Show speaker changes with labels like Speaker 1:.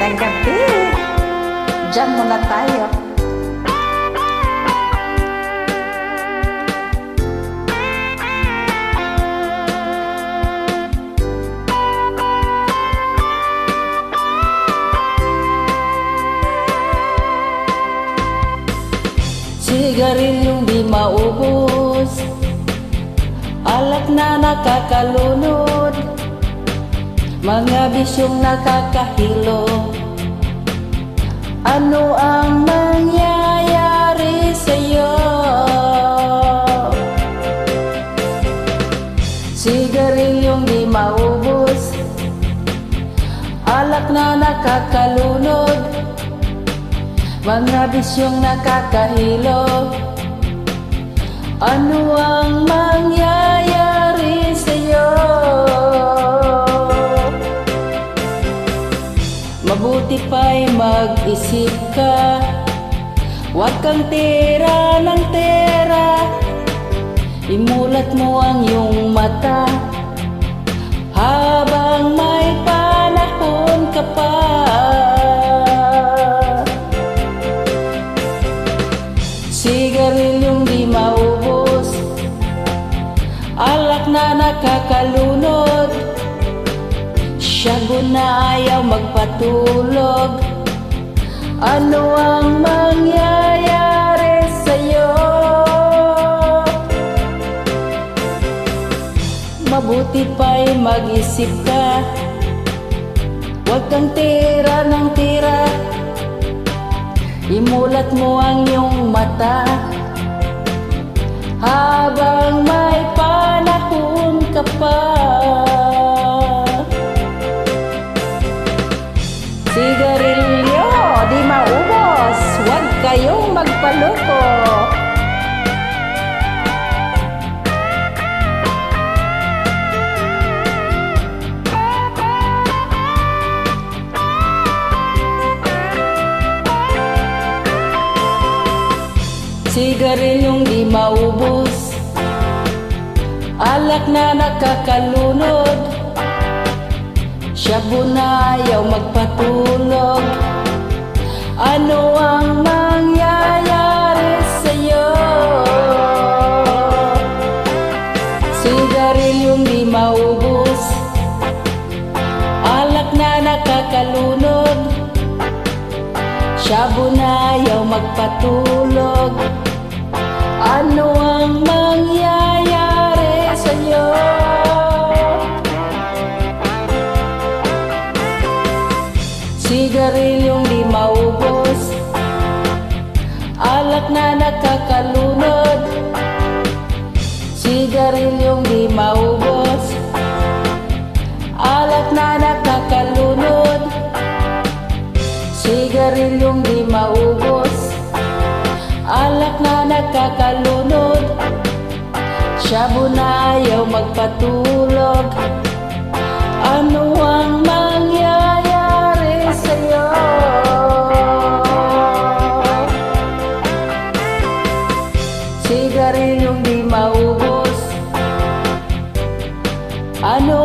Speaker 1: magandang gabi. Diyan muna tayo.
Speaker 2: Sigarilyong di maubos, alak na nakakalunod, mga bisyong nakakahilo. Ano ang nangyayari sa'yo? Sigarilyong di maubos, alak na nakakalunod, mga bisyong nakakahilo. Ano ang mangyayari sa'yo? Mabuti pa'y mag-isip ka, huwag kang tira ng tera. Imulat mo ang iyong mata habang may panahon ka pa. Sigarilyong di maubos, alak na nakakalunod, syago na ayaw magpatulog. Ano ang mangyayari sa'yo? Mabuti pa'y mag-isip ka, huwag kang tira ng tira. Imulat mo ang iyong mata habang may panahon ka pa.
Speaker 1: Sigarilyo di maubos, huwag kayong magpaloko.
Speaker 2: Sigarilyong di maubos, alak na nakakalunod, shabu na ayaw magpatulog. Ano ang mangyayari sa'yo? Sigarilyong di maubos, alak na nakakalunod, shabu na ayaw magpatulog. Ano ang mangyayari sa'yo? Sigarilyong di maubos, alak na nakakalunod. Sigarilyong di maubos, alak na nakakalunod. Sigarilyong di maubos, alak na nakakalunod, shabu na ayaw magpatulog. Ano ang mangyayari sa'yo? Sigarilyong di maubos, ano